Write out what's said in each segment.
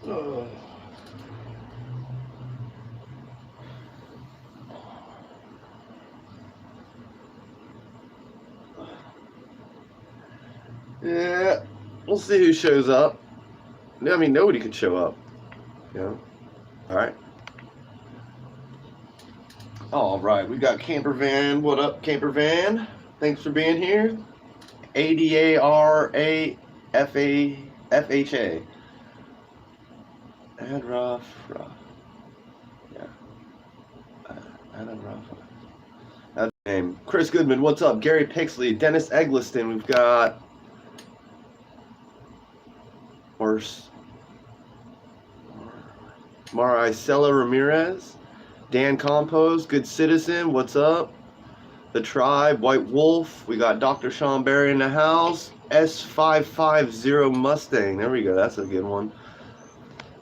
Oh. Yeah, we'll see who shows up. I mean, nobody could show up. You know. All right. All right. We got Camper Van. What up, Camper Van? Thanks for being here. ADARAFAFHA. Add rough. Yeah. Add rough. That's the name. Chris Goodman. What's up? Gary Pixley. Dennis Eggleston. We've got. Maricela Ramirez, Dan Compose, Good Citizen, what's up? The Tribe, White Wolf, we got Dr. Sean Barry in the house, S550 Mustang, there we go, that's a good one.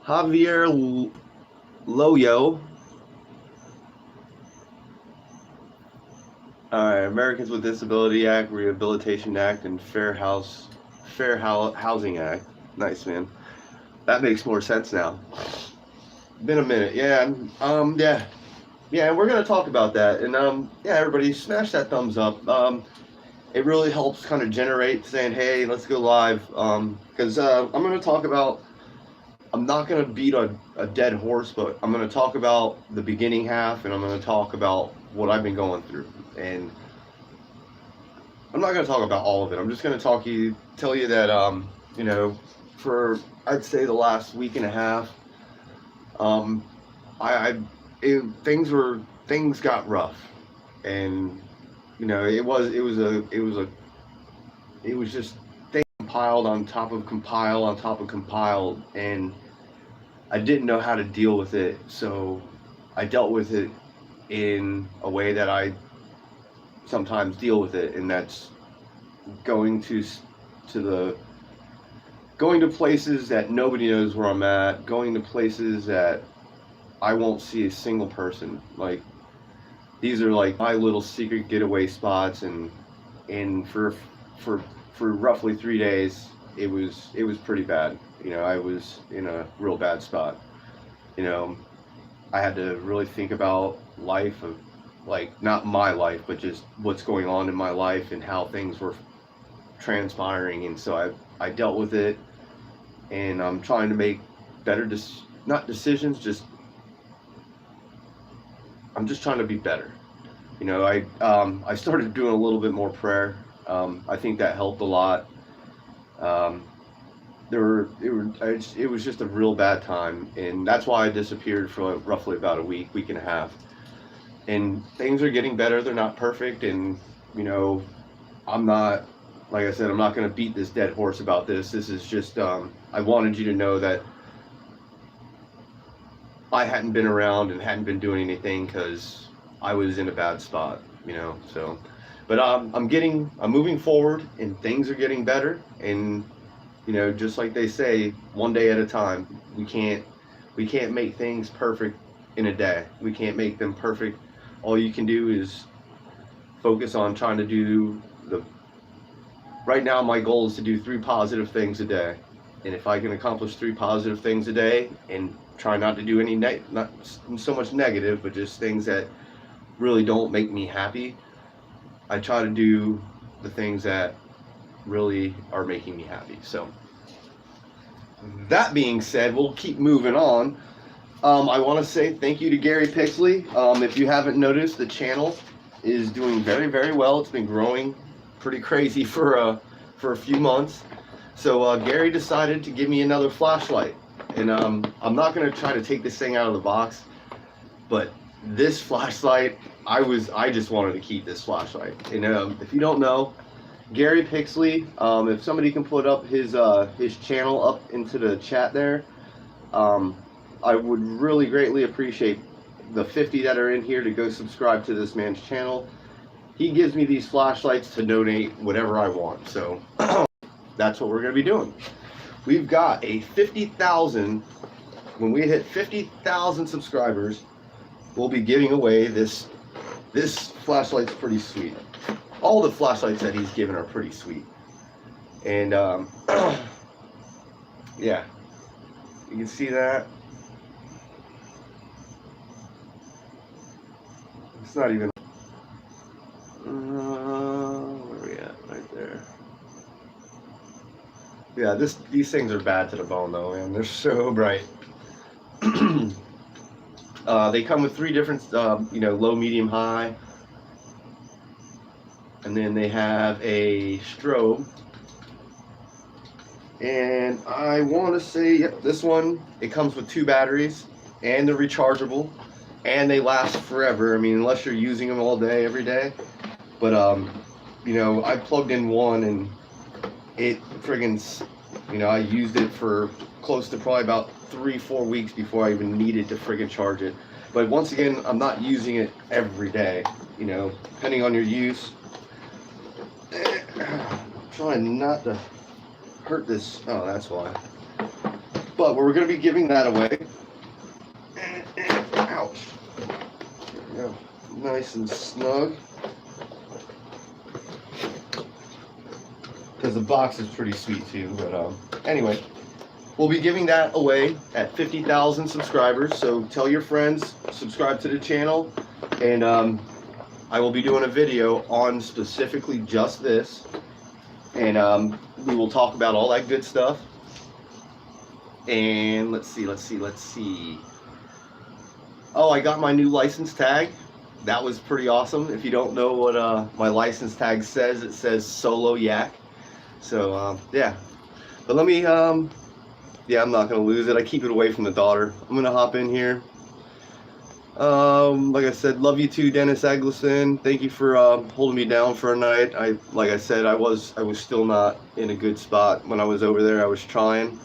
Javier Loyo. Alright, Americans with Disability Act, Rehabilitation Act, and Fair Housing Act. Nice, man. That makes more sense now. Been a minute, yeah. Yeah, we're gonna talk about that, and yeah, everybody, smash that thumbs up. It really helps kind of generate saying, hey, let's go live. Because I'm gonna talk about. I'm not gonna beat a dead horse, but I'm gonna talk about the beginning half, and I'm gonna talk about what I've been going through, and I'm not gonna talk about all of it. I'm just gonna tell you that you know, for I'd say the last week and a half. Things got rough, and you know it was just things compiled on top of compiled, and I didn't know how to deal with it, so I dealt with it in a way that I sometimes deal with it, and that's going to places that nobody knows where I'm at, going to places that I won't see a single person. Like, these are like my little secret getaway spots, and for roughly 3 days, it was pretty bad. You know, I was in a real bad spot. You know, I had to really think about life, of like, not my life, but just what's going on in my life and how things were transpiring, and so I dealt with it, and I'm trying to make better not decisions, just I'm just trying to be better. You know, I started doing a little bit more prayer. I think that helped a lot. It was just a real bad time, and that's why I disappeared for roughly about a week and a half. And things are getting better. They're not perfect, and you know, I'm not, like I said, I'm not going to beat this dead horse about this. This is just I wanted you to know that I hadn't been around and hadn't been doing anything because I was in a bad spot, you know. So, but I'm moving forward, and things are getting better. And you know, just like they say, one day at a time. We can't make things perfect in a day. We can't make them perfect. All you can do is focus on trying to do the. Right now, my goal is to do 3 positive things a day, and if I can accomplish 3 positive things a day and try not to do any not so much negative, but just things that really don't make me happy, I try to do the things that really are making me happy. So that being said, we'll keep moving on. I want to say thank you to Gary Pixley. If you haven't noticed, the channel is doing very, very well. It's been growing pretty crazy for a few months. So Gary decided to give me another flashlight. And I'm not going to try to take this thing out of the box, but this flashlight, I just wanted to keep this flashlight. And if you don't know, Gary Pixley, if somebody can put up his channel up into the chat there, I would really greatly appreciate the 50 that are in here to go subscribe to this man's channel. He gives me these flashlights to donate whatever I want, so that's what we're going to be doing. We've got a 50,000, when we hit 50,000 subscribers, we'll be giving away this flashlight's pretty sweet. All the flashlights that he's given are pretty sweet. And yeah, You can see that. It's not even. Where are we at? Right there. Yeah, these things are bad to the bone though, man. They're so bright. They come with 3 different, low, medium, high, and then they have a strobe. And I want to say, yep, this one, it comes with 2 batteries, and they're rechargeable, and they last forever. I mean, unless you're using them all day, every day. But I plugged in one, and it friggin', I used it for close to probably about 3-4 weeks before I even needed to friggin' charge it. But once again, I'm not using it every day. Depending on your use. I'm trying not to hurt this. Oh, that's why. But we're going to be giving that away. Ouch. There we go. Nice and snug. Because the box is pretty sweet too. But anyway, we'll be giving that away at 50,000 subscribers. So tell your friends, subscribe to the channel, and I will be doing a video on specifically just this. And we will talk about all that good stuff. And let's see. Oh, I got my new license tag. That was pretty awesome. If you don't know what my license tag says, it says Solo Yak. So yeah. But let me yeah, I'm not gonna lose it. I keep it away from the daughter. I'm gonna hop in here. Like I said, love you too, Dennis Eggleston. Thank you for holding me down for a night. Like I said, I was still not in a good spot when I was over there. I was trying,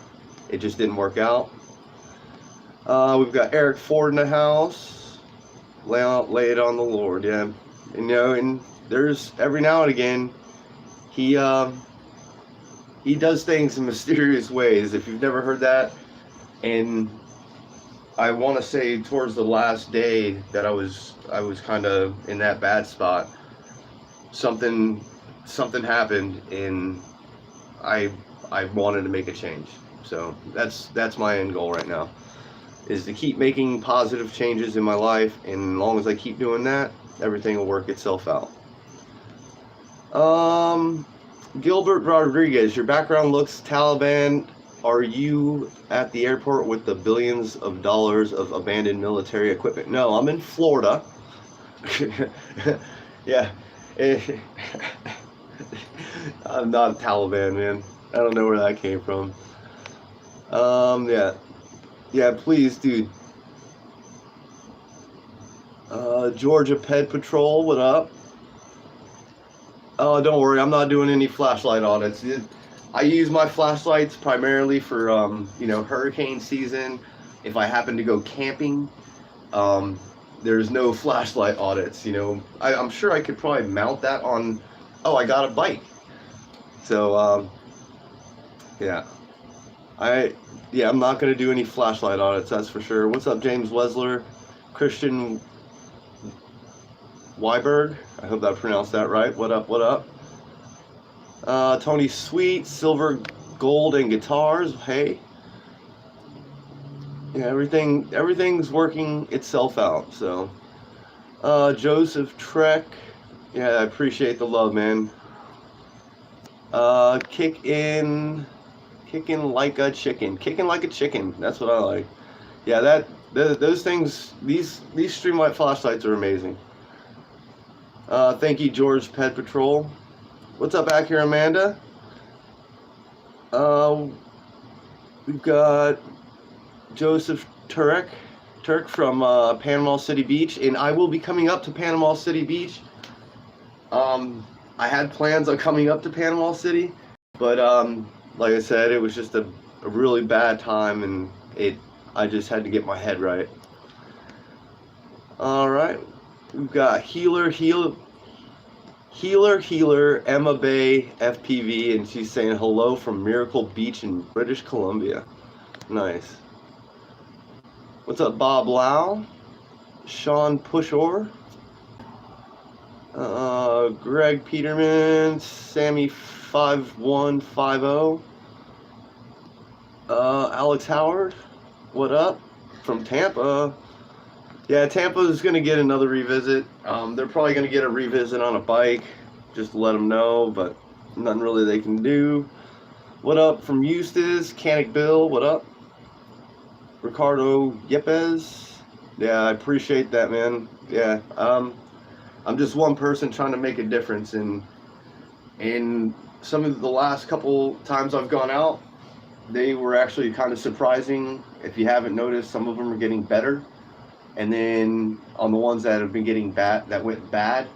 it just didn't work out. We've got Eric Ford in the house. Lay it on the Lord, yeah. And there's every now and again he does things in mysterious ways. If you've never heard that, and I want to say towards the last day that I was kind of in that bad spot, something happened, and I wanted to make a change. So that's my end goal right now, is to keep making positive changes in my life, and as long as I keep doing that, everything will work itself out. Gilbert Rodriguez, your background looks Taliban. Are you at the airport with the billions of dollars of abandoned military equipment? No, I'm in Florida. Yeah. I'm not Taliban, man. I don't know where that came from. Yeah, please, dude. Georgia Ped Patrol, what up? Oh, don't worry, I'm not doing any flashlight audits. I use my flashlights primarily for, hurricane season. If I happen to go camping, there's no flashlight audits, I'm sure I could probably mount that on, I got a bike. So, yeah. I'm not going to do any flashlight audits, that's for sure. What's up, James Wesler? Christian Weiberg? I hope I pronounced that right. What up? Tony Sweet, Silver, Gold, and Guitars. Hey. Yeah, everything's working itself out. So, Joseph Trek. Yeah, I appreciate the love, man. Kicking like a chicken. Kicking like a chicken. That's what I like. Yeah, those things. These Streamlight flashlights are amazing. Thank you, George Ped Patrol. What's up back here, Amanda? We've got Joseph Turk from Panama City Beach, and I will be coming up to Panama City Beach. I had plans on coming up to Panama City, but like I said, it was just a really bad time, and I just had to get my head right. All right, we've got Healer Emma Bay FPV, and she's saying hello from Miracle Beach in British Columbia. Nice. What's up, Bob Lau? Sean Pushore? Greg Peterman, Sammy 5150. Alex Howard. What up from Tampa? Yeah, Tampa is going to get another revisit. They're probably going to get a revisit on a bike, just to let them know, but nothing really they can do. What up from Eustis? Canic Bill, what up? Ricardo Yepes. Yeah, I appreciate that, man. Yeah, I'm just one person trying to make a difference, and some of the last couple times I've gone out, they were actually kind of surprising. If you haven't noticed, some of them are getting better, and then on the ones that have been getting bad, that went bad,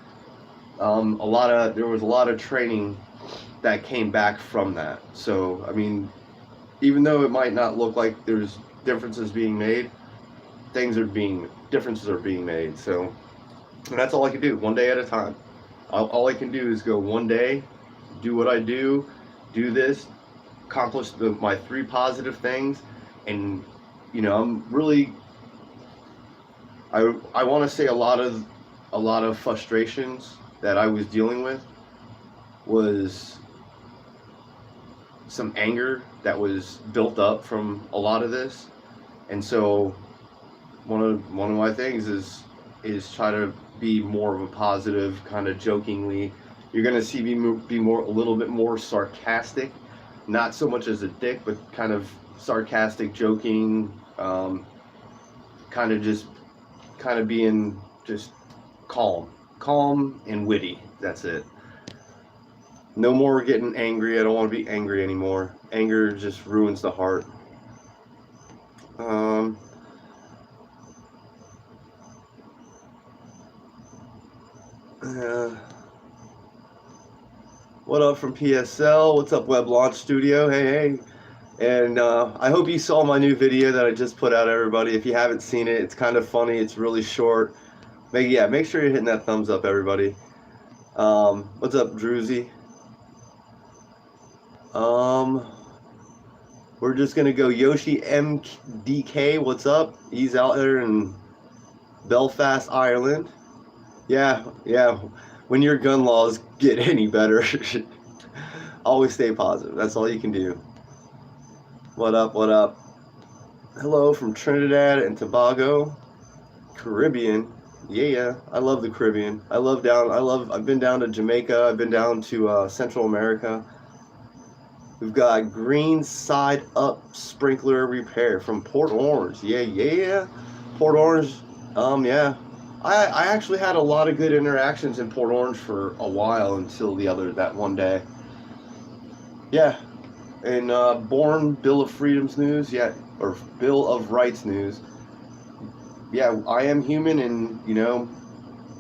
there was a lot of training that came back from that. So I mean, even though it might not look like there's differences being made, differences are being made. So and that's all I can do, one day at a time. All I can do is go one day, do what I do this, accomplish my 3 positive things, and I'm really, I want to say a lot of frustrations that I was dealing with was some anger that was built up from a lot of this, and so one of my things is try to be more of a positive, kind of jokingly. You're gonna see me be a little bit more sarcastic, not so much as a dick, but kind of sarcastic, joking, kind of being just calm and witty. That's it. No more getting angry. I don't want to be angry anymore. Anger just ruins the heart. Um, what up from PSL? What's up, Web Launch Studio? Hey. And I hope you saw my new video that I just put out, everybody. If you haven't seen it, it's kind of funny. It's really short. Make sure you're hitting that thumbs up, everybody. What's up, Druzy? We're just gonna go Yoshi MDK. What's up? He's out there in Belfast, Ireland. Yeah. When your gun laws get any better, always stay positive. That's all you can do. What up? Hello from Trinidad and Tobago, Caribbean. Yeah. I love the Caribbean. I've been down to Jamaica. I've been down to Central America. We've got Green Side Up Sprinkler Repair from Port Orange. Yeah. Port Orange. Yeah. I actually had a lot of good interactions in Port Orange for a while until that one day. Yeah. And Born Bill of Freedoms news, or Bill of Rights news. Yeah, I am human, and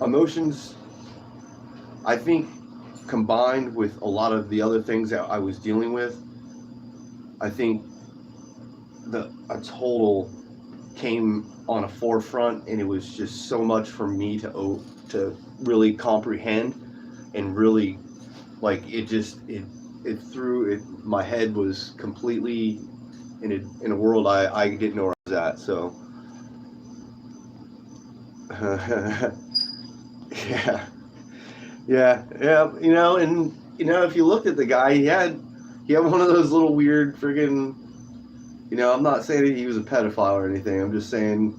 emotions, I think, combined with a lot of the other things that I was dealing with, I think a total came on a forefront, and it was just so much for me to really comprehend, and really, like, my head was completely in a world I didn't know where I was at. So yeah. And if you looked at the guy, he had one of those little weird friggin', I'm not saying that he was a pedophile or anything. I'm just saying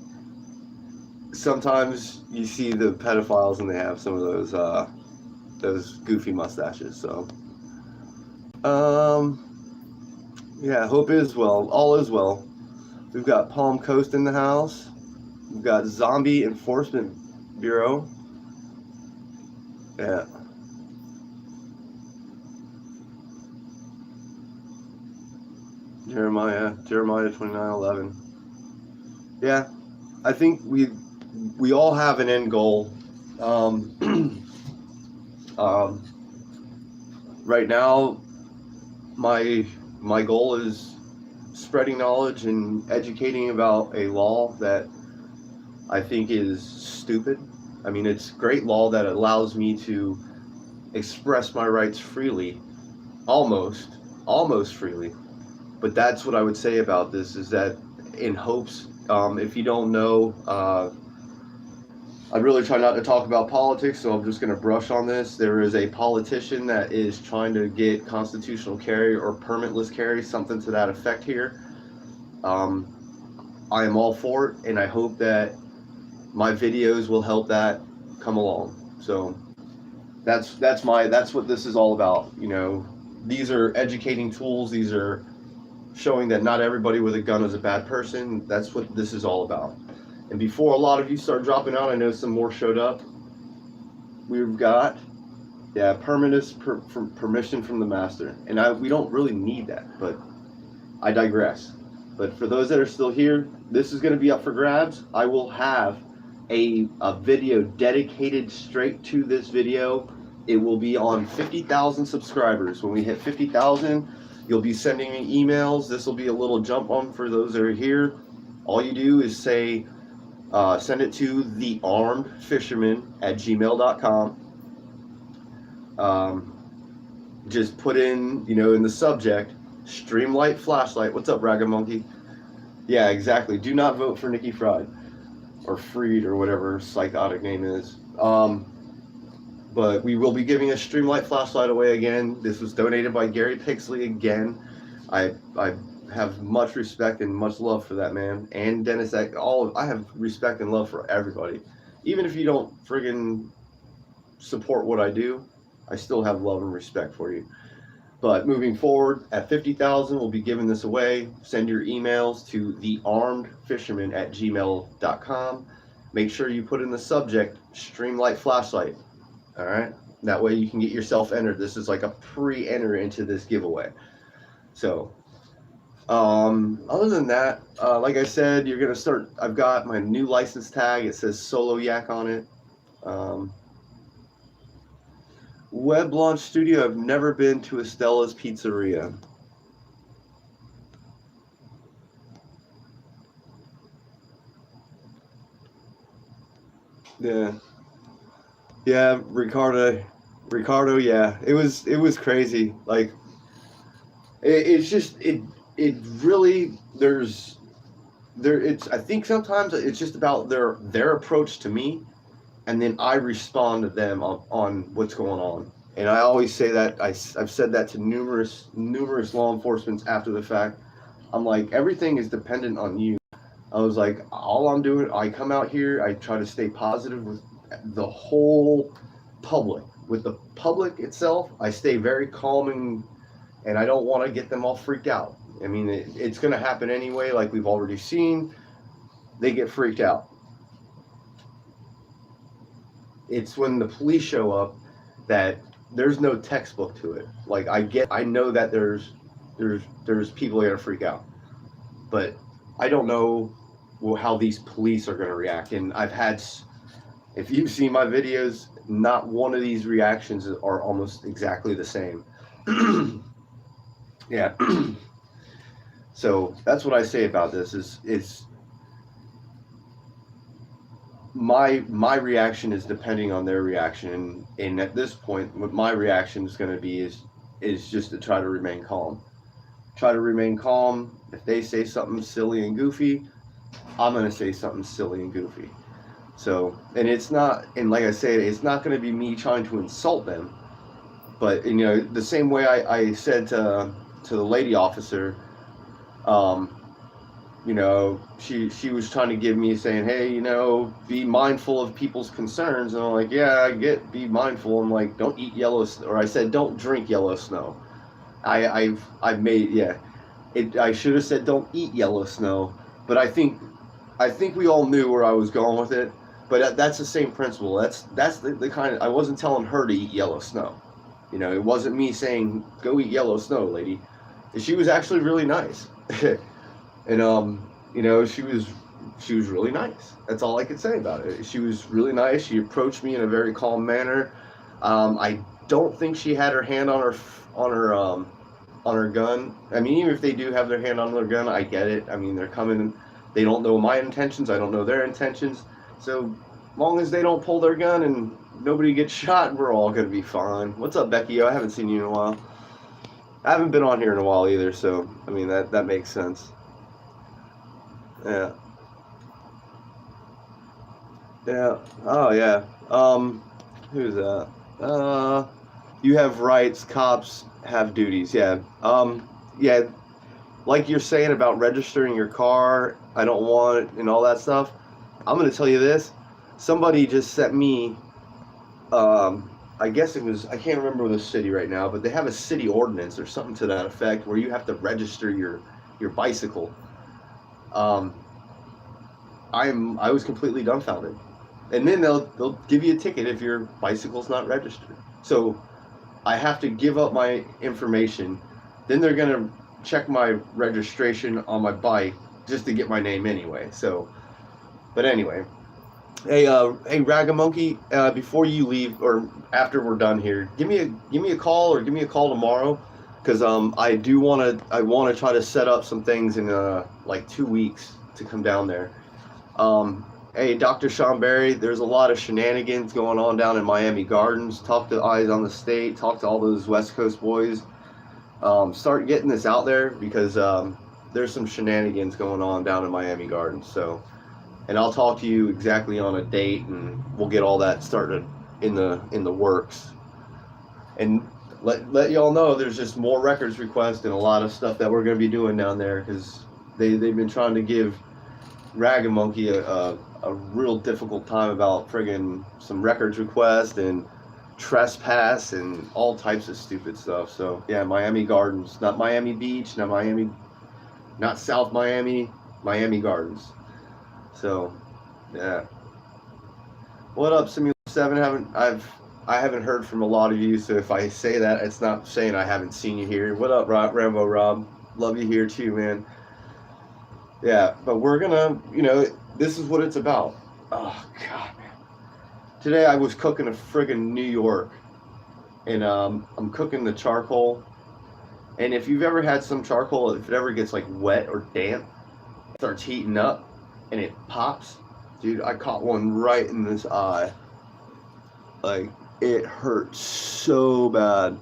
sometimes you see the pedophiles and they have some of those goofy mustaches. So hope is well. All is well. We've got Palm Coast in the house. We've got Zombie Enforcement Bureau. Yeah. Jeremiah 29:11. Yeah, I think we all have an end goal. Right now, my goal is spreading knowledge and educating about a law that I think is stupid. I mean, it's great law that allows me to express my rights freely, almost freely. But that's what I would say about this, is that in hopes, if you don't know, I really try not to talk about politics, so I'm just going to brush on this. There is a politician that is trying to get constitutional carry or permitless carry, something to that effect here. I am all for it, and I hope that my videos will help that come along. So that's what this is all about. You know, these are educating tools. These are showing that not everybody with a gun is a bad person. That's what this is all about. And before a lot of you start dropping out, I know some more showed up. We've got, yeah, permission from the master. And we don't really need that, but I digress. But for those that are still here, this is going to be up for grabs. I will have a video dedicated straight to this video. It will be on 50,000 subscribers. When we hit 50,000, you'll be sending me emails. This will be a little jump on for those that are here. All you do is say, send it to thearmedfisherman@gmail.com. Just put in, in the subject, Streamlight Flashlight. What's up, Ragged Monkey? Yeah, exactly. Do not vote for Nikki Fried. Or Freed, or whatever her psychotic name is. But we will be giving a Streamlight Flashlight away again. This was donated by Gary Pixley again. I have much respect and much love for that man. And Dennis, I have respect and love for everybody. Even if you don't friggin' support what I do, I still have love and respect for you. But moving forward, at 50,000, we'll be giving this away. Send your emails to thearmedfisherman@gmail.com. Make sure you put in the subject, Streamlight Flashlight. All right? That way you can get yourself entered. This is like a pre-enter into this giveaway. So, other than that, like I said, you're going to start, I've got my new license tag. It says Solo Yak on it. Web Launch Studio, I've never been to Estella's Pizzeria. Yeah, Ricardo, yeah, it was crazy. Like, it's just, it really, I think sometimes it's just about their approach to me, and then I respond to them on what's going on. And I always say that, I've said that to numerous law enforcement after the fact. I'm like, everything is dependent on you. I was like, all I'm doing, I come out here, I try to stay positive with the whole public. With the public itself, I stay very calm, and I don't want to get them all freaked out. I mean, it's going to happen anyway, like we've already seen. They get freaked out. It's when the police show up that there's no textbook to it. Like, I know that there's people that are gonna freak out, but I don't know how these police are gonna react. And if you've seen my videos, not one of these reactions are almost exactly the same. Yeah. So that's what I say about this is my reaction is depending on their reaction, and at this point, what my reaction is going to be is just to try to remain calm. If they say something silly and goofy, I'm going to say something silly and goofy. So, and it's not, and like I said, it's not going to be me trying to insult them, but the same way I said to the lady officer, she was trying to give me, saying, hey, be mindful of people's concerns. And I'm like, yeah, I get, be mindful. I'm like, don't eat yellow, or I said, don't drink yellow snow. I've made, yeah. I should have said, don't eat yellow snow. But I think we all knew where I was going with it. But that's the same principle. That's the kind of, I wasn't telling her to eat yellow snow. It wasn't me saying, go eat yellow snow, lady. She was actually really nice. And she was really nice. That's all I could say about it. She was really nice. She approached me in a very calm manner. I don't think she had her hand on her gun. I mean, even if they do have their hand on their gun, I get it. I mean, they're coming. They don't know my intentions. I don't know their intentions. So long as they don't pull their gun and nobody gets shot, we're all gonna be fine. What's up, Becky? I haven't seen you in a while. I haven't been on here in a while either. So I mean, that makes sense. Yeah. Yeah. Oh, yeah. Who's that? You have rights. Cops have duties. Yeah. Yeah. like you're saying about registering your car, I don't want it and all that stuff. I'm going to tell you this. Somebody just sent me, I guess it was, I can't remember the city right now, but they have a city ordinance or something to that effect where you have to register your bicycle. Um, I was completely dumbfounded. And then they'll give you a ticket if your bicycle's not registered. So I have to give up my information. Then they're gonna check my registration on my bike just to get my name anyway. So, but anyway, hey, Ragamonkey, before you leave or after we're done here, give me a call or give me a call tomorrow, because I want to try to set up some things in like 2 weeks to come down there. Hey, Dr. Sean Berry, there's a lot of shenanigans going on down in Miami Gardens. Talk to Eyes on the State. Talk to all those West Coast boys. Start getting this out there, because there's some shenanigans going on down in Miami Gardens. So, and I'll talk to you exactly on a date, and we'll get all that started in the works. And let y'all know there's just more records requests and a lot of stuff that we're going to be doing down there, because they've been trying to give Ragamonkey a real difficult time about friggin' some records request and trespass and all types of stupid stuff. So yeah, Miami Gardens, not Miami Beach, not South Miami, Miami Gardens. So yeah. What up, Simulator 7? I haven't heard from a lot of you, so if I say that, it's not saying I haven't seen you here. What up, Rambo Rob? Love you here too, man. Yeah, but we're gonna, this is what it's about. Oh, God, man. Today I was cooking a friggin' New York, and I'm cooking the charcoal. And if you've ever had some charcoal, if it ever gets like wet or damp, it starts heating up, and it pops. Dude, I caught one right in this eye. Like, it hurt so bad.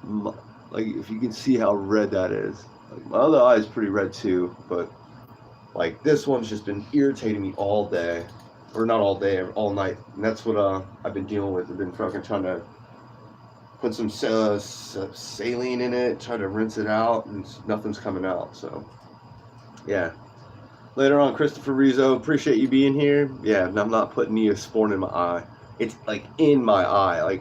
Like, if you can see how red that is. Like, my other eye is pretty red too, but like this one's just been irritating me all day, or not all day, all night. And that's what I've been dealing with. I've been fucking trying to put some saline in it, try to rinse it out, and nothing's coming out. So yeah. Later on, Christopher Rizzo, appreciate you being here. Yeah, and I'm not putting Neosporin in my eye. It's like in my eye,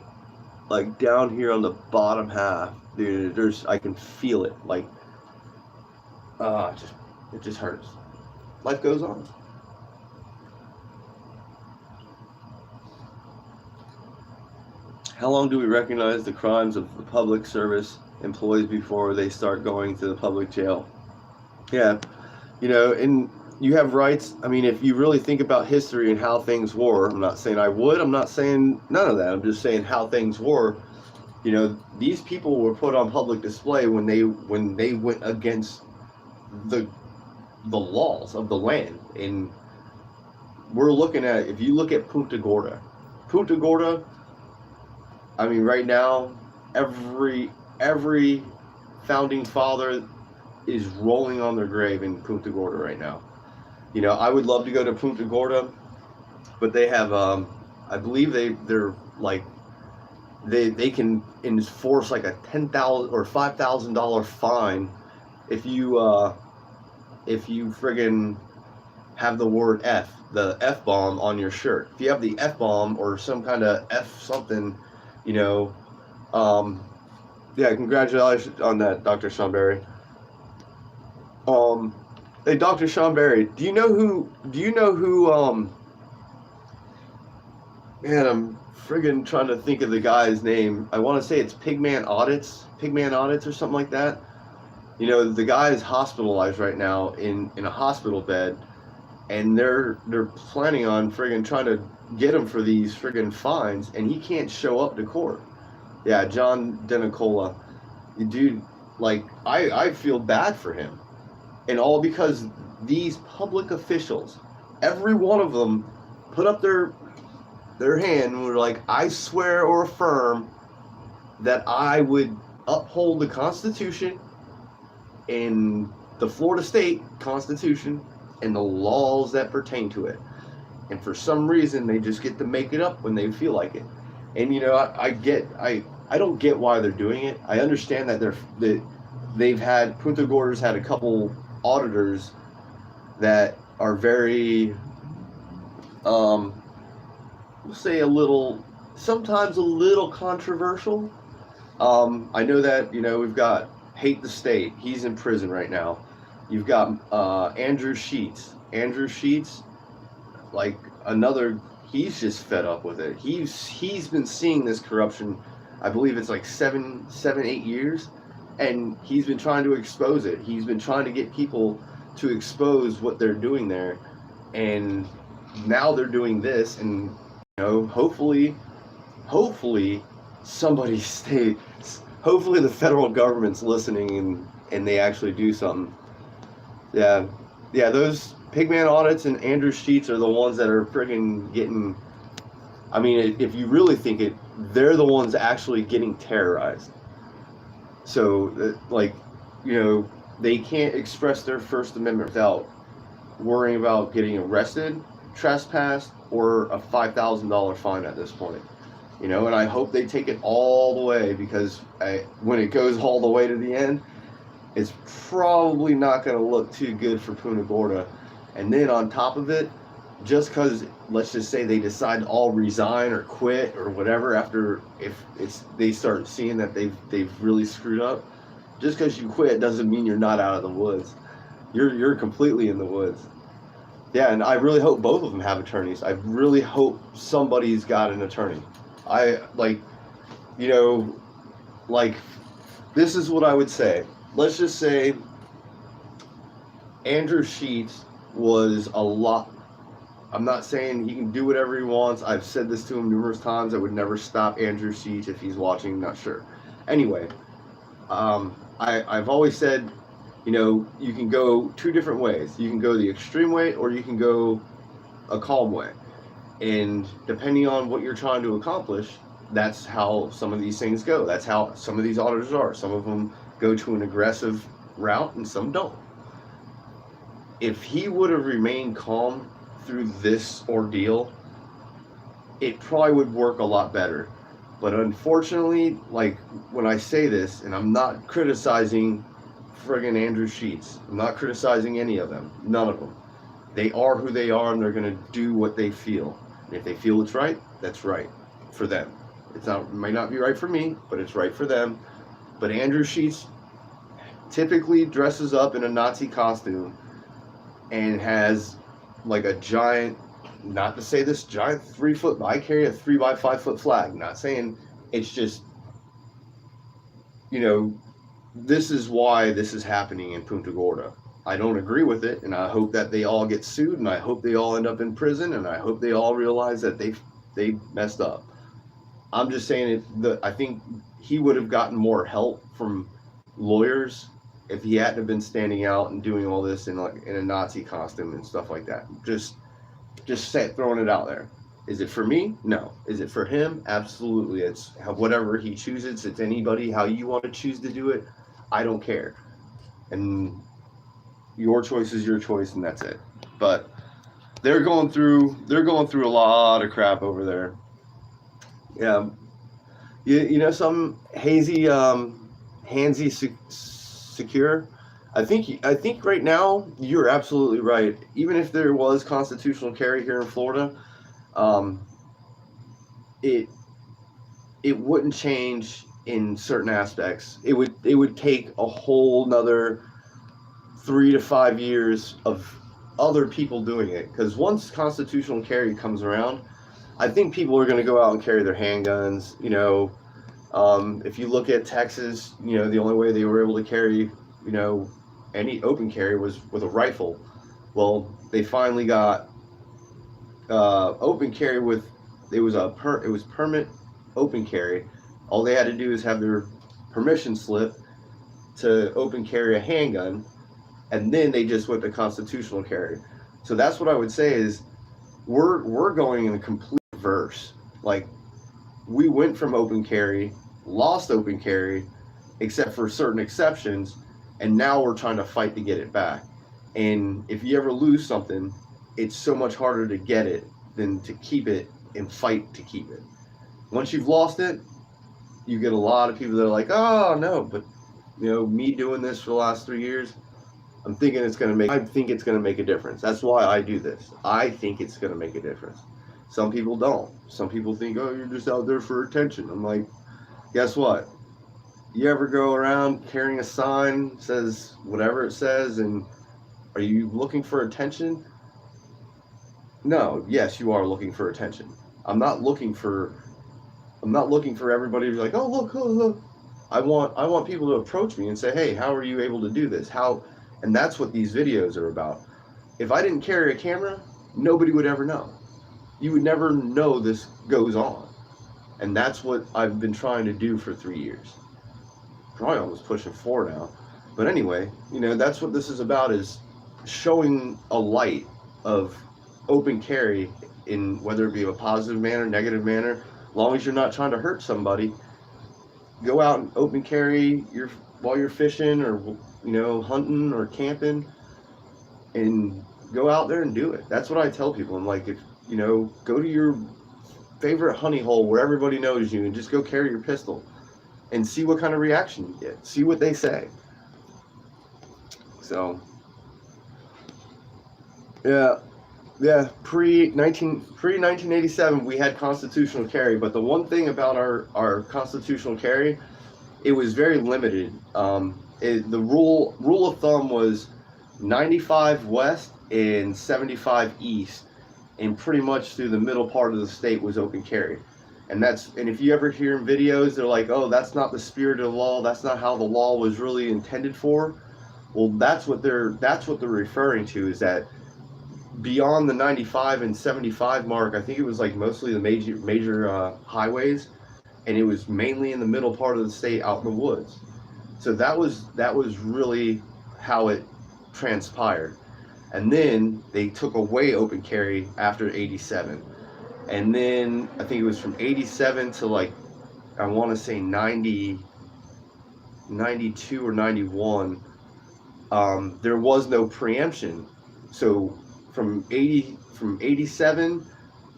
like down here on the bottom half, dude. I can feel it. Like, it just hurts. Life goes on. How long do we recognize the crimes of the public service employees before they start going to the public jail? Yeah, and you have rights. I mean, if you really think about history and how things were, I'm not saying I would, I'm not saying none of that. I'm just saying how things were. These people were put on public display when they went against the laws of the land. And we're looking at, if you look at Punta Gorda, I mean, right now, every founding father is rolling on their grave in Punta Gorda right now. I would love to go to Punta Gorda, but they have, I believe they're like, they can enforce like a $10,000 or $5,000 fine if you friggin' have the word F, the F-bomb on your shirt. If you have the F-bomb or some kind of F something, yeah, congratulations on that, Dr. Sean Berry. Hey, Dr. Sean Berry, do you know who, man, I'm friggin' trying to think of the guy's name. I want to say it's Pigman Audits or something like that. The guy is hospitalized right now in a hospital bed, and they're planning on friggin' trying to get him for these friggin' fines, and he can't show up to court. Yeah, John Denicola. Dude, like, I feel bad for him. And all because these public officials, every one of them, put up their hand and were like, I swear or affirm that I would uphold the Constitution and the Florida State Constitution and the laws that pertain to it. And for some reason, they just get to make it up when they feel like it. And I don't get why they're doing it. I understand that Punta Gorda's had a couple auditors that are very, um, we'll say sometimes a little controversial. I know that, we've got Hate the State. He's in prison right now. You've got Andrew Sheets. Andrew Sheets, like another, he's just fed up with it. He's been seeing this corruption. I believe it's like 8 years, and he's been trying to expose it. He's been trying to get people to expose what they're doing there, and now they're doing this, and hopefully somebody stays. Hopefully the federal government's listening, and they actually do something. Yeah, yeah. Those Pigman audits and Andrew Sheets are the ones that are friggin' getting. I mean, if you really think it, they're the ones actually getting terrorized. So, they can't express their First Amendment without worrying about getting arrested, trespassed, or a $5,000 fine at this point. And I hope they take it all the way, because when it goes all the way to the end, it's probably not going to look too good for Punta Gorda. And then on top of it, just because, let's just say they decide to all resign or quit or whatever after, if they start seeing that they've really screwed up, just because you quit doesn't mean you're not out of the woods. You're completely in the woods. Yeah, and I really hope both of them have attorneys. I really hope somebody's got an attorney. This is what I would say. Let's just say Andrew Sheets was a lot. I'm not saying he can do whatever he wants. I've said this to him numerous times. I would never stop Andrew Sheets if he's watching. Not sure. Anyway, I've always said, you can go two different ways. You can go the extreme way, or you can go a calm way. And depending on what you're trying to accomplish, that's how some of these things go. That's how some of these auditors are. Some of them go to an aggressive route, and some don't. If he would have remained calm through this ordeal, it probably would work a lot better. But unfortunately, when I say this, and I'm not criticizing friggin' Andrew Sheets, I'm not criticizing any of them, none of them. They are who they are, and they're going to do what they feel. And if they feel it's right, that's right for them. It might not be right for me, but it's right for them. But Andrew Sheets typically dresses up in a Nazi costume and has like a giant, not to say this giant 3 foot, I carry a 3 by 5 foot flag. Not saying it's just, this is why this is happening in Punta Gorda. I don't agree with it, and I hope that they all get sued, and I hope they all end up in prison, and I hope they all realize that they messed up. I'm just saying I think he would have gotten more help from lawyers if he hadn't have been standing out and doing all this in a Nazi costume and stuff like that. Just throwing it out there. Is it for me? No. Is it for him? Absolutely. It's whatever he chooses. It's anybody, how you want to choose to do it. I don't care. And your choice is your choice, and that's it. But they're going through a lot of crap over there. Yeah. Some hazy, handsy secure. I think right now you're absolutely right. Even if there was constitutional carry here in Florida, it wouldn't change in certain aspects. It would take a whole nother 3 to 5 years of other people doing it. Because once constitutional carry comes around, I think people are going to go out and carry their handguns. If you look at Texas, the only way they were able to carry, any open carry was with a rifle. Well, they finally got open carry with, it was permit open carry. All they had to do is have their permission slip to open carry a handgun, and then they just went to constitutional carry. So that's what I would say is we're going in a complete reverse. Like, we went from open carry, lost open carry, except for certain exceptions, and now we're trying to fight to get it back. And if you ever lose something, it's so much harder to get it than to keep it and fight to keep it. Once you've lost it, you get a lot of people that are like, oh no, but Me doing this for the last 3 years, I think it's going to make a difference. That's why I do this. I think it's going to make a difference. Some people don't. Some people think, oh, you're just out there for attention. I'm like, guess what? You ever go around carrying a sign that says whatever it says, and are you looking for attention? No. Yes, you are looking for attention. I'm not looking for everybody to be like, oh, look, look, look. I want people to approach me and say, hey, how are you able to do this? How? And that's what these videos are about. If I didn't carry a camera, nobody would ever know. You would never know this goes on. And that's what I've been trying to do for 3 years. Probably almost pushing 4 now. But anyway, that's what this is about, is showing a light of open carry, in whether it be a positive manner, negative manner, as long as you're not trying to hurt somebody. Go out and open carry while you're fishing, or hunting or camping, and go out there and do it. That's what I tell people. I'm like, if go to your favorite honey hole where everybody knows you, and just go carry your pistol and see what kind of reaction you get. See what they say. So yeah, pre 1987 we had constitutional carry, but the one thing about our constitutional carry, it was very limited. The rule of thumb was 95 west and 75 east, and pretty much through the middle part of the state was open carry. And if you ever hear in videos, they're like, oh, that's not the spirit of the law, that's not how the law was really intended for. Well, that's what they're referring to, is that beyond the 95 and 75 mark, I think it was like mostly the major highways, and it was mainly in the middle part of the state out in the woods. So that was really how it transpired. And then they took away open carry after 87. And then I think it was from 87 to like, I want to say 90, 92 or 91, there was no preemption. So from 87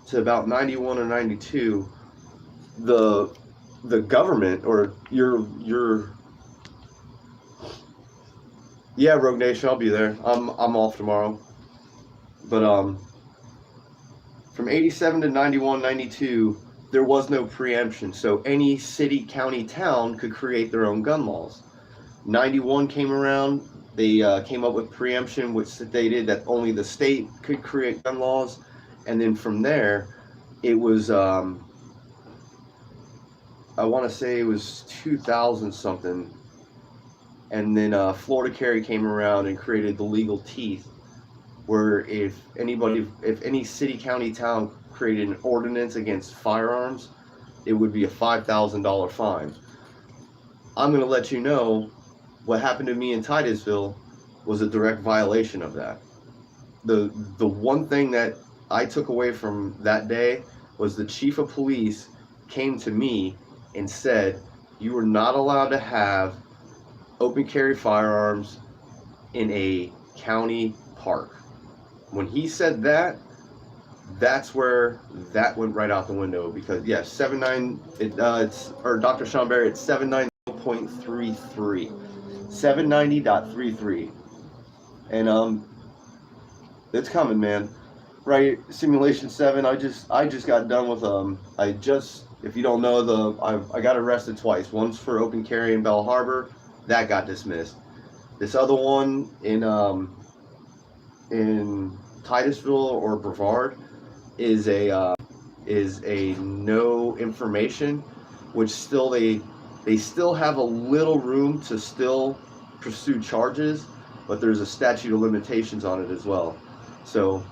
to about 91 or 92, the government, or your yeah, Rogue Nation, I'll be there. I'm off tomorrow. But from 87 to 91, 92, there was no preemption. So any city, county, town could create their own gun laws. 91 came around, they came up with preemption, which stated that only the state could create gun laws. And then from there, it was, I want to say it was 2000 something. And then Florida Carry came around and created the legal teeth, where if any city, county, town created an ordinance against firearms, it would be a $5,000 fine. I'm going to let you know what happened to me in Titusville was a direct violation of that. The one thing that I took away from that day was the chief of police came to me and said, you are not allowed to have open carry firearms in a county park. When he said that, that's where that went right out the window, because yes, 79 or Dr. Sean Barry, it's 790.33, 790.33, and it's coming, man. Right, Simulation 7. I just got done with if you don't know, I got arrested twice. Once for open carry in Bell Harbor, that got dismissed. This other one in Titusville or Brevard is a no information, which still they still have a little room to still pursue charges, but there's a statute of limitations on it as well. So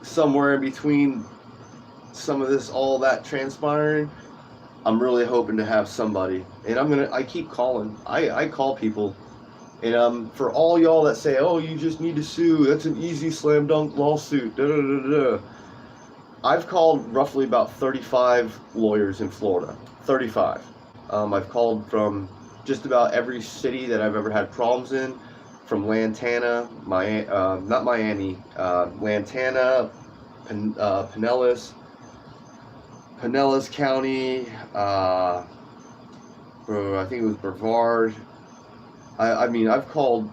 somewhere in between some of this, all that transpiring, I'm really hoping to have somebody, and I keep calling. I call people, and for all y'all that say, oh, you just need to sue, that's an easy slam dunk lawsuit, da da da da. I've called roughly about 35 lawyers in Florida. 35. I've called from just about every city that I've ever had problems in, from Lantana, not Miami, Lantana, Pinellas County, I think it was Brevard, I mean, I've called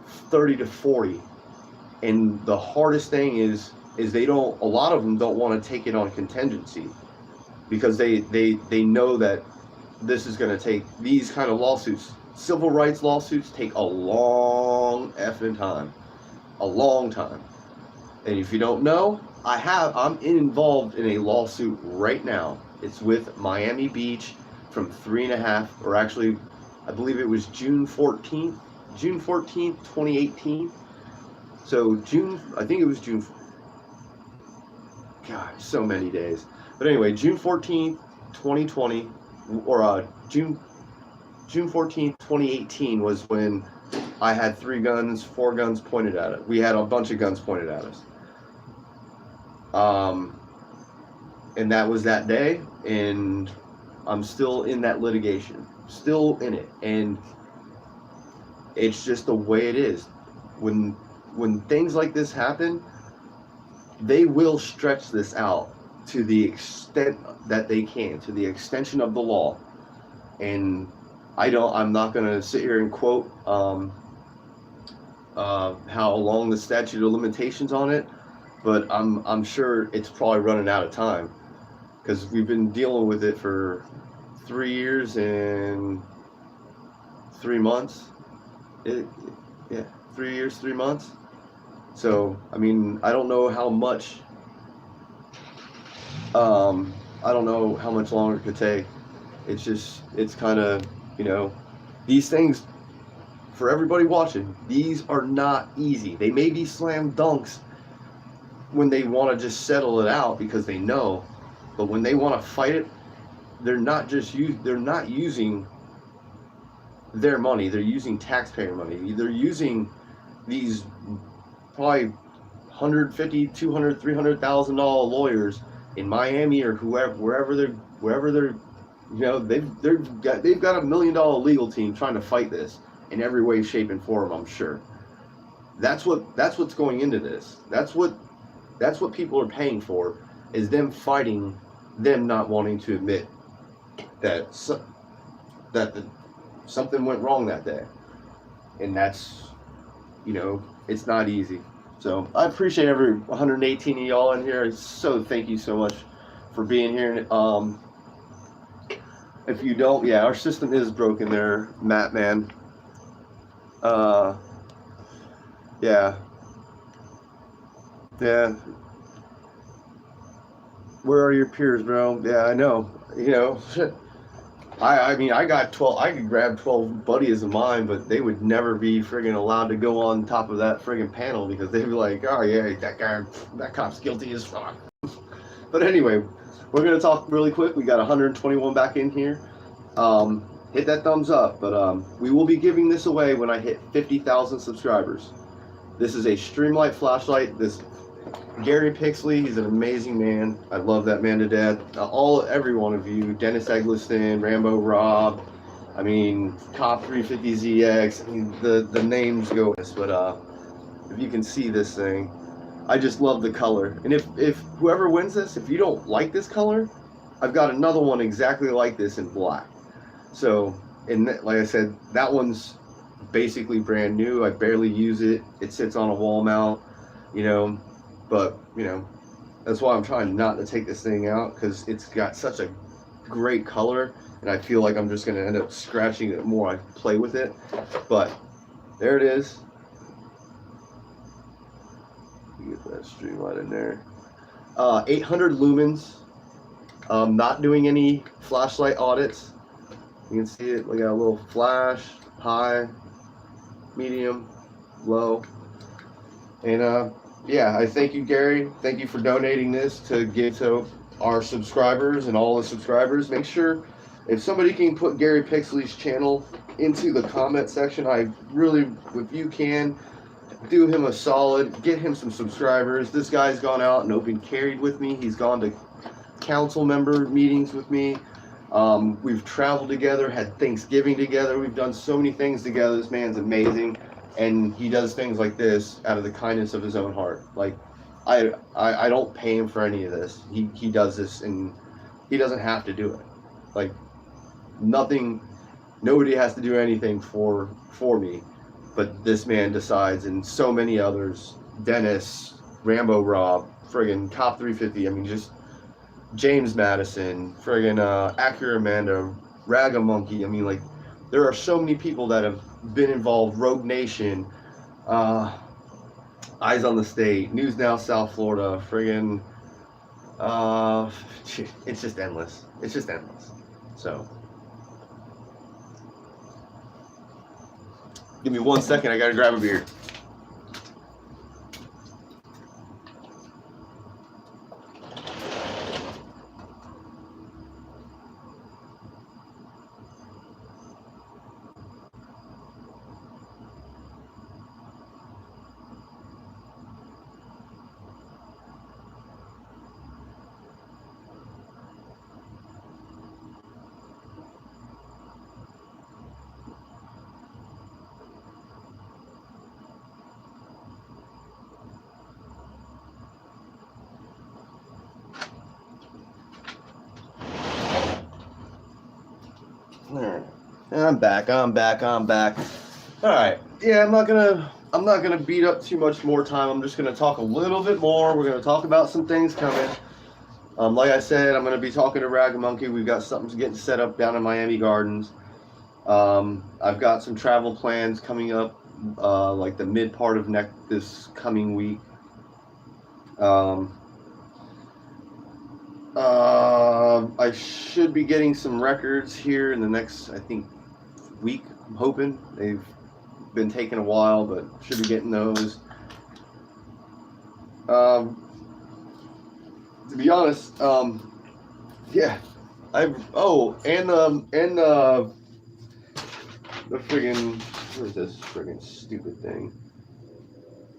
30 to 40, and the hardest thing is they don't. A lot of them don't want to take it on contingency because they know that this is going to take these kind of lawsuits. Civil rights lawsuits take a long effing time, a long time. And if you don't know, I'm involved in a lawsuit right now. It's with Miami Beach from 3.5, or actually, I believe it was June 14th, 2018. So I think it was June. God, so many days. But anyway, June 14th, 2020, or June 14th, 2018 was when I had 4 guns pointed at it. We had a bunch of guns pointed at us. And that was that day, and I'm still in that litigation, still in it, and it's just the way it is. When things like this happen, they will stretch this out to the extent that they can, to the extension of the law. And I'm not going to sit here and quote how long the statute of limitations on it, but I'm sure it's probably running out of time, because we've been dealing with it for 3 years and 3 months. 3 years, 3 months. So, I mean, I don't know how much longer it could take. It's kind of, these things, for everybody watching, these are not easy. They may be slam dunks when they want to just settle it out because they know, but when they want to fight it, they're not using their money. They're using taxpayer money. They're using these probably $150,000, $200,000, $300,000 lawyers in Miami or wherever they're, they've got $1 million legal team trying to fight this in every way, shape, and form. I'm sure that's what's going into this. That's what people are paying for, is them fighting, them not wanting to admit that something went wrong that day, and that's, it's not easy. So I appreciate every 118 of y'all in here. So thank you so much for being here. If you don't, our system is broken there, Matt, man. Yeah. Where are your peers, bro? Yeah, I know. I mean, I could grab 12 buddies of mine, but they would never be friggin' allowed to go on top of that friggin' panel, because they'd be like, oh yeah, that cop's guilty as fuck. But anyway, we're gonna talk really quick. We got 121 back in here. Hit that thumbs up, but we will be giving this away when I hit 50,000 subscribers. This is a Streamlight flashlight. This Gary Pixley, he's an amazing man. I love that man to death. Every one of you, Dennis Eggleston, Rambo Rob, I mean, Cop 350ZX, I mean, the names go, but if you can see this thing, I just love the color. And if whoever wins this, if you don't like this color, I've got another one exactly like this in black. So, and like I said, that one's basically brand new. I barely use it. It sits on a wall mount, but that's why I'm trying not to take this thing out, because it's got such a great color, and I feel like I'm just going to end up scratching it more I play with it. But there it is. Get that streamlight in there. 800 lumens. Not doing any flashlight audits. You can see it. We got a little flash, high, medium, low, and I thank you, Gary. Thank you for donating this to give to our subscribers and all the subscribers. Make sure, if somebody can put Gary Pixley's channel into the comment section, if you can, do him a solid, get him some subscribers. This guy's gone out and open carried with me. He's gone to council member meetings with me. We've traveled together, had Thanksgiving together. We've done so many things together. This man's amazing. And he does things like this out of the kindness of his own heart. Like, I don't pay him for any of this. He does this, and he doesn't have to do it. Like, nothing Nobody has to do anything for me, but this man decides, and so many others. Dennis, Rambo Rob, friggin' Cop 350. I mean, just James Madison, friggin' Acura Amanda, Raga Monkey. I mean, like, there are so many people that have been involved. Rogue Nation, uh, Eyes on the State, News Now South Florida, friggin'. Uh, it's just endless. It's just endless. So, give me 1 second. I gotta grab a beer. Alright. I'm back. All right. Yeah, I'm not gonna beat up too much more time. I'm just gonna talk a little bit more. We're gonna talk about some things coming. Like I said, I'm gonna be talking to Ragamonkey. We've got something getting set up down in Miami Gardens. I've got some travel plans coming up, like the mid part of this coming week. I should be getting some records here in the next, I think, week. I'm hoping. They've been taking a while, but should be getting those. To be honest, yeah, and the friggin', where's this friggin' stupid thing?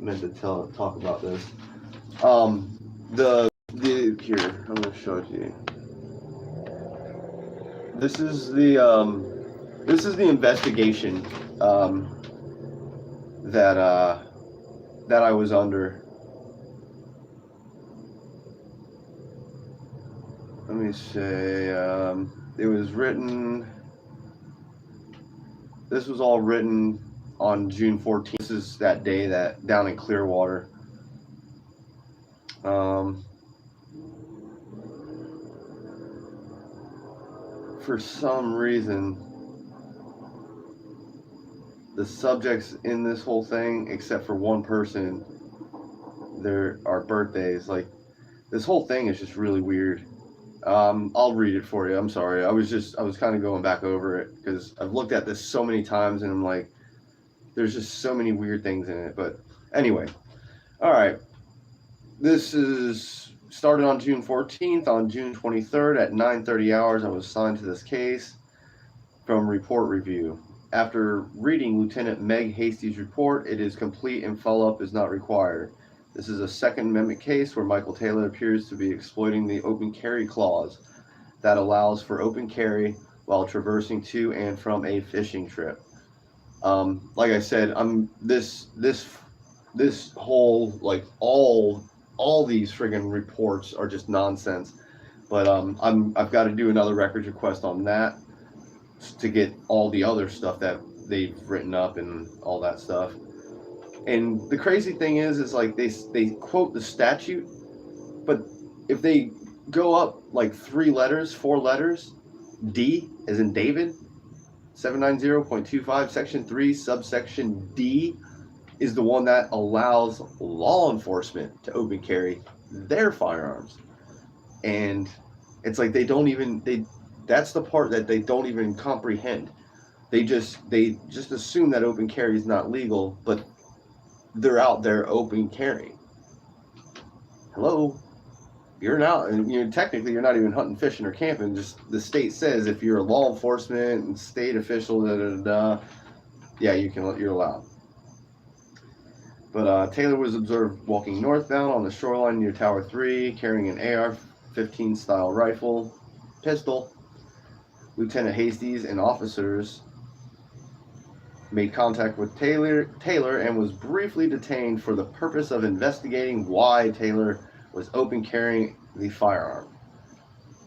I meant to talk about this. Here, I'm gonna show it to you. This is the investigation that I was under. Let me say, it was written. This was all written on June 14th. This is that day that down in Clearwater. For some reason, the subjects in this whole thing, except for one person, there are birthdays. Like, this whole thing is just really weird. I'll read it for you. I'm sorry. I was kind of going back over it because I've looked at this so many times and I'm like, there's just so many weird things in it. But anyway, all right. This is started on June 14th. On June 23rd at 9:30 hours, I was assigned to this case from report review. After reading Lieutenant Meg Hasty's report, it is complete and follow-up is not required. This is a Second Amendment case where Michael Taylor appears to be exploiting the open carry clause that allows for open carry while traversing to and from a fishing trip. Like I said, this whole, like, all these friggin' reports are just nonsense. But I've got to do another records request on that to get all the other stuff that they've written up and all that stuff. And the crazy thing is like they quote the statute, but if they go up like 4 letters, D as in David, 790.25 section 3 subsection D is the one that allows law enforcement to open carry their firearms. And it's like that's the part that they don't even comprehend. They just assume that open carry is not legal, but they're out there open carrying. Hello, you're not, and technically you're not even hunting, fishing, or camping. Just the state says if you're a law enforcement and state official, yeah, you're allowed. But Taylor was observed walking northbound on the shoreline near Tower 3, carrying an AR-15 style pistol. Lieutenant Hastings and officers made contact with Taylor and was briefly detained for the purpose of investigating why Taylor was open carrying the firearm.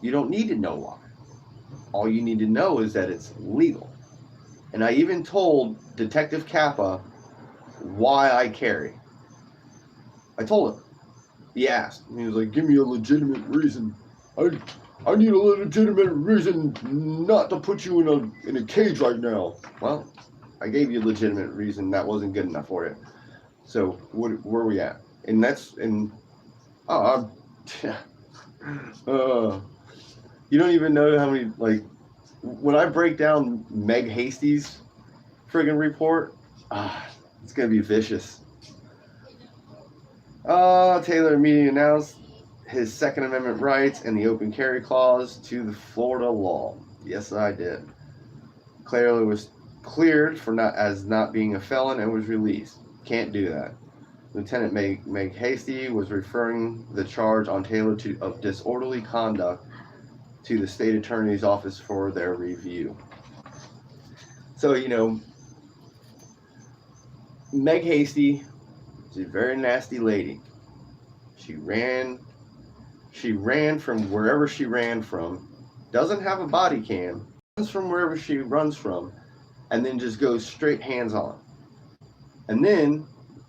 You don't need to know why. All you need to know is that it's legal. And I even told Detective Kappa why I carry. I told him. He asked. And he was like, give me a legitimate reason. I need a legitimate reason not to put you in a cage right now. Well, I gave you a legitimate reason. That wasn't good enough for you. So where are we at? And oh, you don't even know how many, like, when I break down Meg Hasty's friggin' report, it's gonna be vicious. Taylor immediately announced his Second Amendment rights and the open carry clause to the Florida law. Yes, I did. Clearly was cleared for not being a felon and was released. Can't do that. Lieutenant Meg Hasty was referring the charge on Taylor of disorderly conduct to the state attorney's office for their review. So, Meg Hasty is a very nasty lady. She ran from wherever she ran from, doesn't have a body cam, runs from wherever she runs from, and then just goes straight hands on. And then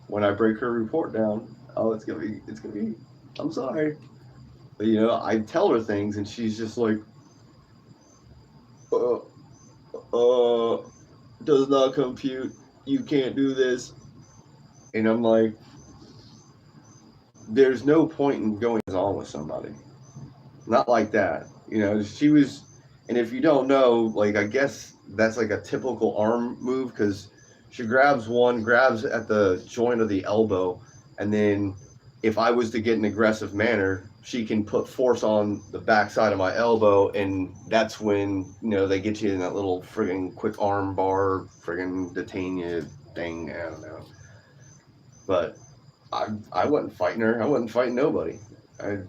when I break her report down, it's gonna be, I'm sorry. But I tell her things and she's just like, does not compute, you can't do this. And I'm like, there's no point in going on with somebody. Not like that. She was, and if you don't know, like, I guess that's like a typical arm move, because she grabs at the joint of the elbow, and then if I was to get an aggressive manner, she can put force on the backside of my elbow, and that's when, they get you in that little friggin' quick arm bar, friggin' detain you thing, I don't know. But I wasn't fighting her. I wasn't fighting nobody. I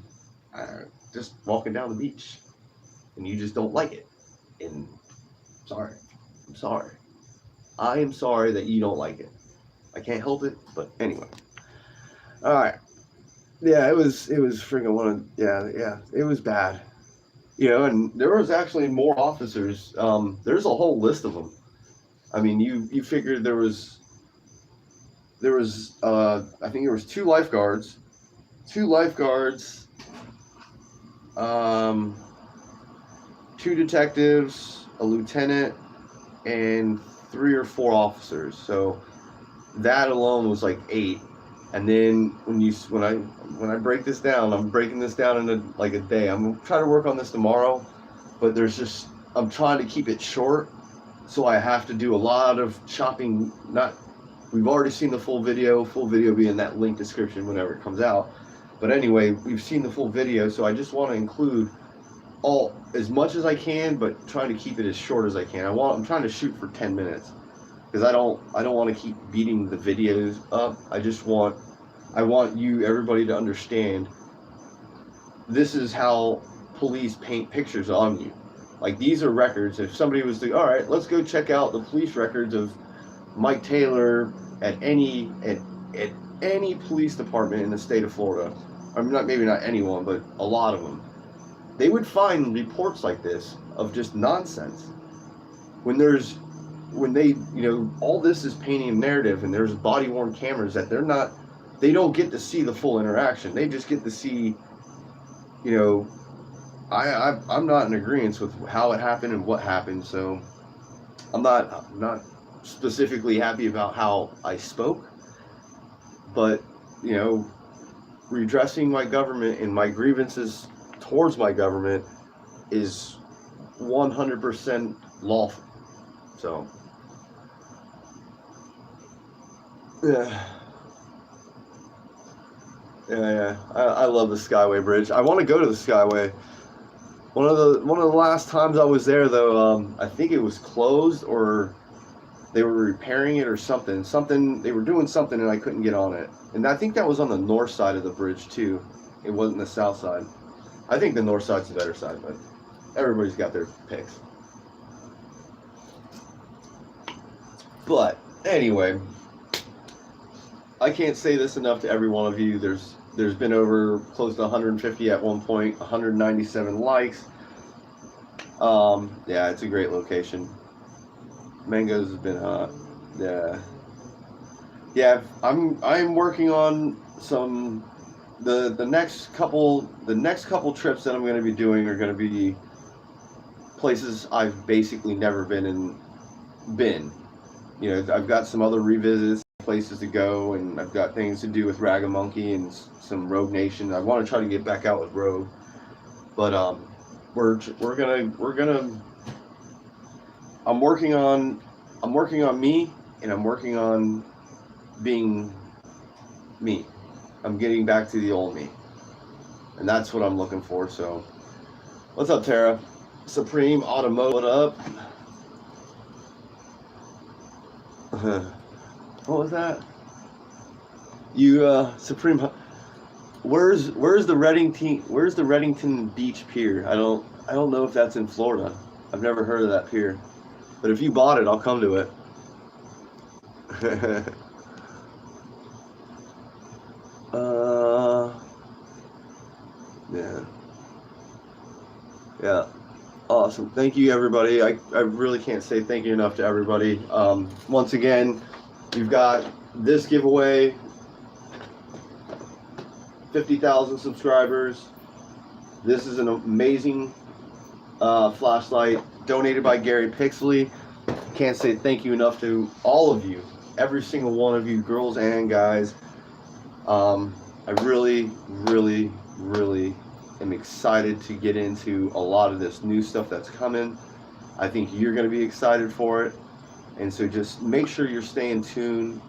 just walking down the beach, and you just don't like it. And sorry, I'm sorry. I am sorry that you don't like it. I can't help it, but anyway. All right. Yeah, it was freaking it was bad. And there was actually more officers. There's a whole list of them. I mean, you figured there was I think there was two lifeguards, two detectives, a lieutenant, and 3 or 4 officers. So that alone was like 8. And then when I break this down, I'm breaking this down in a day. I'm gonna try to work on this tomorrow, but I'm trying to keep it short, so I have to do a lot of chopping. We've already seen the full video being in that link description whenever it comes out. But anyway, we've seen the full video, so I just want to include as much as I can, but trying to keep it as short as I can. I'm trying to shoot for 10 minutes, because I don't want to keep beating the videos up. I want everybody to understand, this is how police paint pictures on you. Like, these are records. If somebody was to, all right, let's go check out the police records of Mike Taylor at any police department in the state of Florida. I mean, maybe not anyone, but a lot of them. They would find reports like this of just nonsense. When they, all this is painting a narrative, and there's body-worn cameras that they don't get to see the full interaction. They just get to see, I'm not in agreement with how it happened and what happened, so I'm not specifically happy about how I spoke, but redressing my government and my grievances towards my government is 100% lawful. So yeah. I love the Skyway Bridge. I want to go to the Skyway. One of the last times I was there, though, I think it was closed, or they were repairing it or something. They were doing something, and I couldn't get on it. And I think that was on the north side of the bridge too. It wasn't the south side. I think the north side's the better side, but everybody's got their picks. But anyway, I can't say this enough to every one of you. There's been over close to 150 at one point, 197 likes. Yeah, it's a great location. Mangoes has been hot. Yeah. Yeah, I'm working on some the next couple trips that I'm going to be doing are going to be places I've basically never been. You know, I've got some other revisits, places to go, and I've got things to do with Ragamonkey and some Rogue Nation. I want to try to get back out with Rogue, but we're gonna. I'm working on me, and I'm working on being me. I'm getting back to the old me, and that's what I'm looking for. So, what's up, Tara? Supreme Automotive, what up? What was that? You Supreme. Where's the Reddington Beach Pier? I don't know if that's in Florida. I've never heard of that pier. But if you bought it, I'll come to it. Yeah. Yeah. Awesome. Thank you, everybody. I really can't say thank you enough to everybody. Once again, you've got this giveaway, 50,000 subscribers. This is an amazing flashlight donated by Gary Pixley. Can't say thank you enough to all of you, every single one of you, girls and guys. I really, really, really am excited to get into a lot of this new stuff that's coming. I think you're going to be excited for it. And so just make sure you're staying tuned.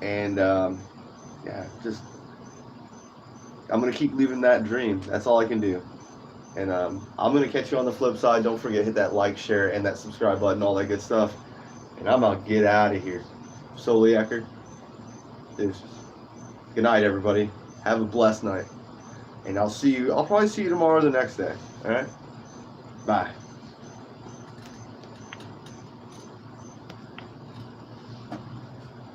And yeah, just I'm going to keep living that dream. That's all I can do. And I'm going to catch you on the flip side. Don't forget, hit that like, share, and that subscribe button, all that good stuff. And I'm going to get out of here. Soliaker. Deuces. Good night, everybody. Have a blessed night. And I'll probably see you tomorrow or the next day. All right? Bye.